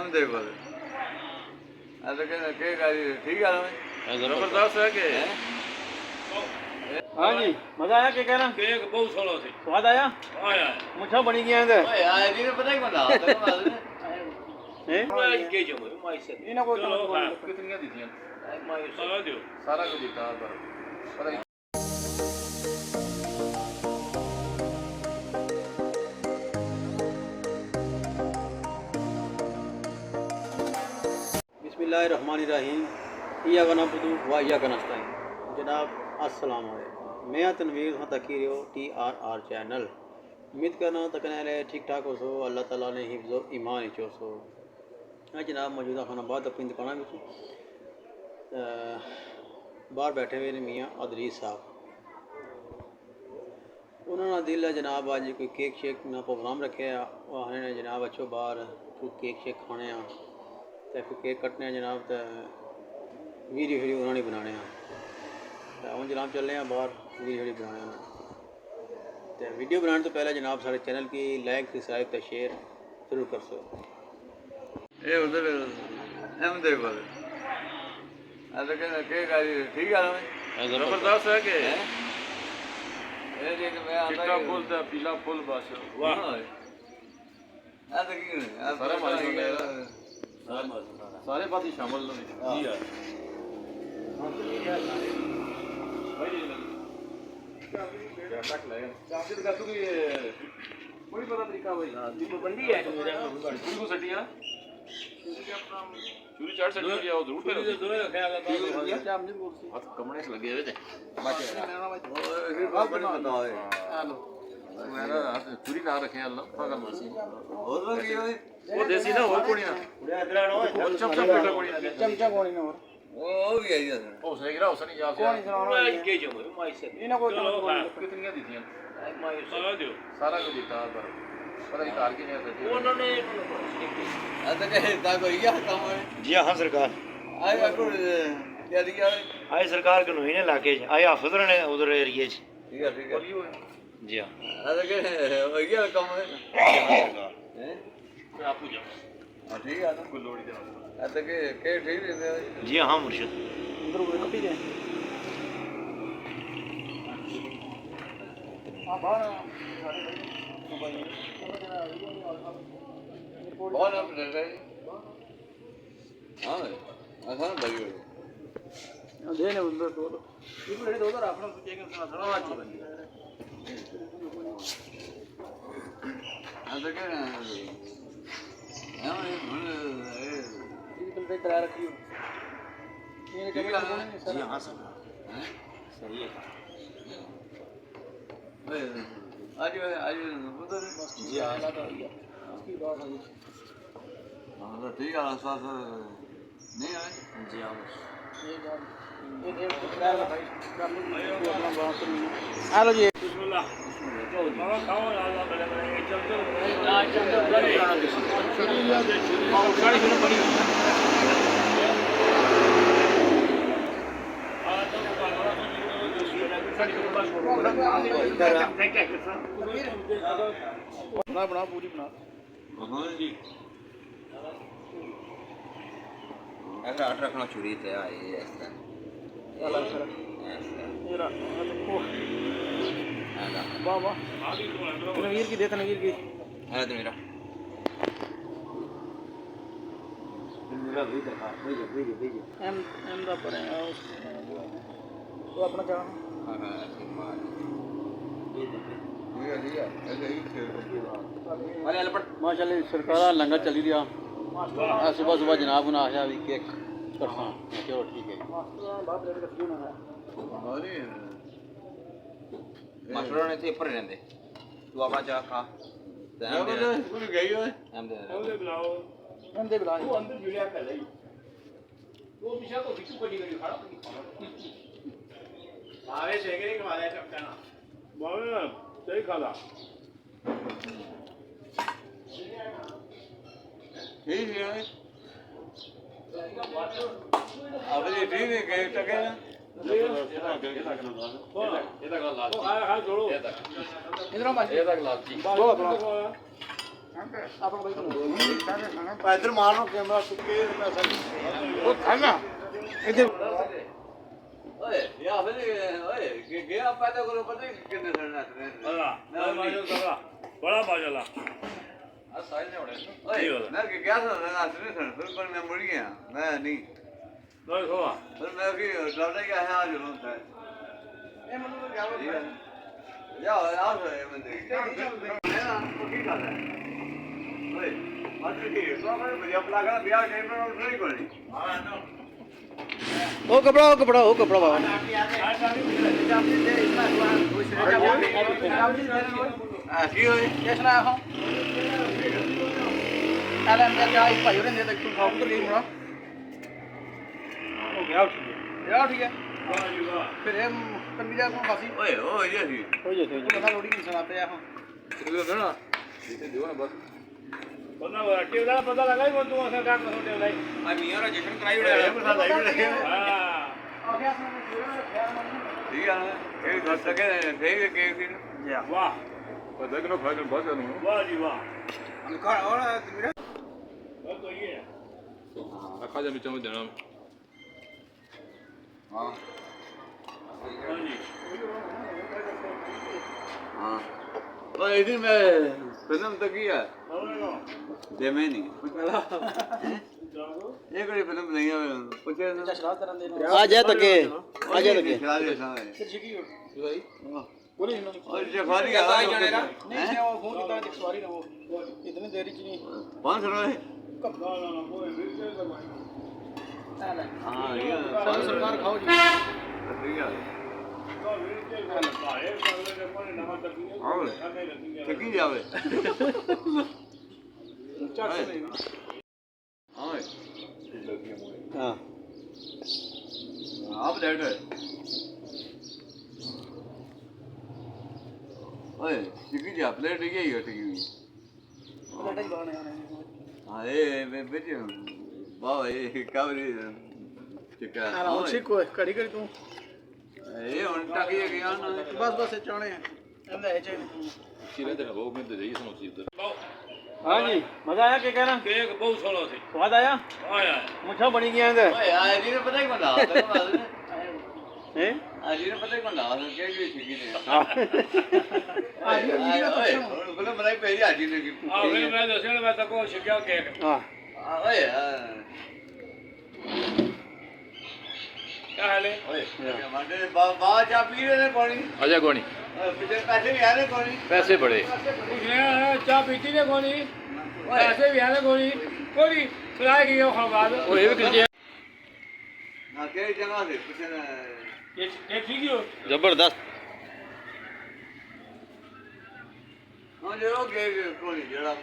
अहमदे पर ऐसा के गाड़ी ठीक है ना जबरदस्त है के हाँ जी मजा आया के कहना केक बहुत सोलो थी स्वाद आया आया मुझा बनी गया है ओए यार ये पता ही बंदा हैं मैं के जो मैं से इन्हें कोई कितनी दी थी मैं सारा दियो सारा को दिता पर पता ही बिस्मिल्लाहिर्रहमानिर्रहीम इय्याका नअबुदु व इय्याका नस्तईन। जनाब अस्सलाम वालेकुम। मैं तनवीर हां तकी रहो TRR चैनल। उम्मीद करना तकने ठीक ठाक हो सो अल्लाह ताला ने हिफ्ज़ो ईमान ही चो सो। हाँ जनाब मौजूदा खाना बाद अपनी दुकान में बाहर बैठे हुए ने मियाँ अदरीस साहब। उन्होंने दिल है जनाब अज कोई केक शेक ना प्रोग्राम रखे आने जनाब अच्छो बाहर कोई केक शेक खाने तो फिर केक कट्टने जनाब तो वीडियो उन्होंने बनाने तो हूँ जनाब चलने बाहर वीडियो बनाने तो वीडियो बनाने तो पहले जनाब सारे चैनल की लाइक सब्सक्राइब तो शेयर जरूर कर सो। ये उधर अहमदे पर ऐसा के गाड़ी ठीक है ना जबरदस्त है के ये देख मैं आता चिट्टा फूल दा पीला फूल बस वाह ऐसा की सारा मालूम है सारे बाती शामिल हो जी यार हां तो ये है भाई क्या तक लगेगा चार्जर का तो ये कोई पता तरीका भाई हां दीप बंदी है पूरी को सटिया अपना चूरी चाट सटी लिया वो जरूर करो दोनों ख्याल आता है क्या हमने बोल सी हाथ कमने से लगे हुए थे बाकी फिर बात बता है हेलो मेरा हाथ चूरी ला रखे अल्लाह पागल मसी और वो की वो देसी ना और कोनी ना चमचा बेटा कोनी चमचा कोनी ना और वो भी आई है ओ सही गिरा उसने याद कोनी सुनाओ के जो मैं से इन्हें कोई कितनी दी थी मैं सारा दियो सारा को दिता पर पता नहीं कार की नहीं है उन्होंने ऐसा कहता कोई क्या काम है जी हाँ सरकार आए आपको क्या दिया आए सरकार के नहीं लाके आए हाफिज ने उधर एरिया ठीक है जी हाँ ऐसा के क्या काम है सरकार हैं आप पूछो हां ठीक है ना कोई लोड़ी दे ऐसा के ठीक है जी हाँ मुर्शिद उधर वो कपी दे हां बाहर बहुत आप रह रहे हां आसान लगी देने उधर दो ये रेडी दो अपना सोचे कि सुना सुना अच्छी बंदी ऐसा के हां ये पे करा रखी हो ये कैमरा जी हाँ सर सही है आज उधर जी हाँ उसकी बात है हां ठीक है आसपास नहीं आए जी हाँ ये भाई अपना बात हेलो जी बिस्मिल्लाह बाबा खाओ लाला बड़े बड़े चमचम गाड़ी शुरू करी बना पूरी बना हां जी ऐसा आठ रखना चुरी थे ये ऐसा अलग सर मेरा वाह वाह तनवीर की दे तनवीर की है तो मेरा भेजो एम दा पड़े तो अपना चाह हां ऐसे मार ठीक है अरे अलपट माशाल्लाह सरकार लंगर चली रहा सुबह सुबह जनाब ने आया भी केक कटना चलो ठीक है मास्टर ने थे पर रहंदे तू अपना चाह खा तू गई हो हम दे बुलाओ हम दे बुला वो अंदर जुड़िया कर ले वो पीछे को बिचू कोनी करी खड़ा आवे से के हमारे चमचा ना बावे सही खाला ठीक है अब ये ठीक है के टके ना ये तक लाल ये तक जोड़ो ये तक इधर ये तक लाल जी बोलो अपना ਇਧਰ ਮਾਰਨੋ ਕੈਮਰਾ ਸੁੱਕੇ ਉਹ ਖਾਣਾ ਇਧਰ ਓਏ ਯਾ ਫਿਰ ਓਏ ਗਿਆ ਪੈਦਾ ਕਰੋ ਪਤਾ ਕਿੰਨੇ ਸੜਨਾ ਬੜਾ ਬਾਜਲਾ ਆ ਸਾਈਜ਼ ਨੇ ਓਏ ਮੈਂ ਕਿ ਗਿਆ ਸਨ ਨਾ ਸਣੇ ਸਣ ਫਿਰ ਪਰ ਮੈਂ ਮੁੜ ਗਿਆ ਮੈਂ ਨਹੀਂ ਲੋਈ ਹੋਆ ਫਿਰ ਮੈਂ ਕਿ ਡਰਦਾ ਕਿ ਆ ਜੋ ਹੁੰਦਾ ਹੈ ਇਹ ਮੈਨੂੰ ਤਾਂ ਗਿਆ ਜਾ ਆ ਹੋਏ ਬੰਦੇ ਕੀ ਗੱਲ ਹੈ ਓਏ ਅੱਜ ਕੀ ਸੋ ਮੈਂ ਵਧੀਆ ਪਲਾਗਾ ਵਿਆਹ ਟਾਈਮ ਨਾਲ ਨਹੀਂ ਕਰਨੀ ਹਾਂ ਨਾ ਉਹ ਕਪੜਾ ਬਾਬਾ ਕੀ ਹੋਏ ਕਿਸ ਨਾਲ ਆਹੋ ਆਲੇ ਅੰਦਰ ਜਾ ਭਾਈ ਉਹਨੇ ਦੇ ਤੱਕ ਖਾਉ ਤੋਂ ਲਈ ਮੁੜਾ ਹੋ ਗਿਆ ਠੀਕ ਹੈ ਵਾਹ ਜੀ ਵਾਹ ਫਿਰ ਇਹ ਕੰਨੀ ਜਾ ਕੋ ਫਾਸੀ ਓਏ ਓਏ ਜੀ ਹੋ ਜੇ ਪਤਾ ਲੋੜੀ ਨਹੀਂ ਸੁਣਾ ਪਿਆ ਹਾਂ ਇਹ ਨਾ ਇਹ ਦਿਓ ਨਾ ਬਸ ਬੰਦਾ ਵਰਟੀ ਦਾ ਪਤਾ ਲਗਾ ਹੀ ਤੂੰ ਅਸਾਂ ਕੰਮ ਤੁਹਾਡੇ ਲਈ ਆ ਮੀਆਂ ਰਜਿਸਟਰ ਕਰਾਈ ਉੜਿਆ ਪਤਾ ਲਾਈ ਉੜਿਆ ਹਾਂ ਠੀਕ ਆ ਇਹ ਘਰ ਤੱਕ ਠੀਕ ਕੇ ਕਿ ਵਾਹ ਪਤਾ ਕਿ ਨਾ ਫਾਇਦਾ ਬਹੁਤ ਜਾਨੂੰ ਵਾਹ ਜੀ ਵਾਹ ਘਰ ਔਰ ਮੇਰਾ ਉਹ ਤਾਂ ਇਹ ਹੈ ਅੱਖਾਂ ਦੇ ਵਿੱਚੋਂ ਦੇਣਾ ਹਾਂ ਹਾਂ ਜੀ ਹਾਂ ਉਹ ਇਹਦੀ ਮੈਂ ਫਿਲਮ ਤਾਂ ਕੀ ਹੈ ਦੇ ਮੈਂ ਨਹੀਂ ਇਹ ਕੋਈ ਫਿਲਮ ਨਹੀਂ ਆ ਪੁੱਛੇ ਨਾ ਆ ਜਾ ਤੱਕੇ ਆ ਜਾ ਤੱਕੇ ਸ਼ਾਦੇ ਸਾਹਮਣੇ ਫਿਰ ਸ਼ਿਕੀ ਹੋ ਭਾਈ ਬੋਲੀ ਨਾ और जफारी आ रहा है नहीं वो फोन कितना देख सवारी ना वो इतनी देरी च नहीं 500 है ਨਾ ਨਾ ਨਾ ਕੋਈ ਵੀਡੀਓ ਕਰਵਾਈ हां ये सरकार खाओ जी ठीक है ਕੋਈ ਵੀਡੀਓ ਕਰਵਾਏ ਬੰਦੇ ਦੇ ਕੋਲ ਨਵਾਂ ਤੱਕੀ और ठगी जावे हां हां आप लेट है ओए ठगी जा प्लेट ही है ठगी लटा ही बाने आने हां ए बेटे वाह ये कावरी चिका आ रहा हूं को कड़ी कड़ी तू ये ਹੁਣ ਟੱਕ ਹੀ ਗਿਆ ਨਾ बस ये चाणे ਇਹਦਾ ਇਹ ਚਾਹੀਦਾ ਸਿਰੇ ਤੇ ਬਹੁਤ ਮਿੰਟ ਦੇਈ ਸਮੋਸੀ ਉਧਰ हाँ जी मजा आया क्या कहना ਕੇਕ ਬਹੁਤ ਸੋਹਣਾ ਸੀ स्वाद आया ਆਇਆ मुछा बनी गया इधर ਓਏ ਆ ਜੀ ਨੇ ਪਤਾ ਹੀ ਕੋਣ ਲਾਉਂਦਾ हैं ਆ ਜੀ ਨੇ ਪਤਾ ਹੀ ਕੋਣ ਲਾਉਂਦਾ ਕਿਹੜੀ ਠਗੀ ਨੇ हां ਓਏ ਬੋਲੇ ਬਣਾਈ ਪਈ ਆ ਜੀ ਨੇ ਕੀ ਆ ਫਿਰ ਮੈਂ ਦੱਸਿਆ ਮੈਂ ਤਾਂ ਕੋ ਛਕਿਆ ਕੇਕ हां ਓਏ ਕੀ ਹਾਲੇ ਓਏ ਮੰਡੇ ਬਾਬਾ ਚਾ ਪੀ ਰਹੇ ਨੇ ਕੋਣੀ ਅਜਾ ਕੋਣੀ ਪਿੱਛੇ ਪੈਸੇ ਵੀ ਆ ਰਹੇ ਕੋਣੀ ਪੈਸੇ ਬੜੇ ਪੁੱਛਿਆ ਚਾਹ ਪੀਤੀ ਨੇ ਕੋਣੀ ਪੈਸੇ ਵੀ ਆਲੇ ਕੋਣੀ ਕੋਈ ਖਲਾਏ ਗਈ ਉਹ ਬਾਅਦ ਉਹ ਇਹ ਵੀ ਕਿਸੇ ਨਾ ਕਿਹੜੀ ਜਗ੍ਹਾ ਤੇ ਪਿੱਛੇ ਨਾ ਇਹ ਠੀਕ ਹੀ ਹੋ ਜ਼ਬਰਦਸਤ ਹਾਂ ਜਿਹੜਾ ਕੋਣੀ ਜਿਹੜਾ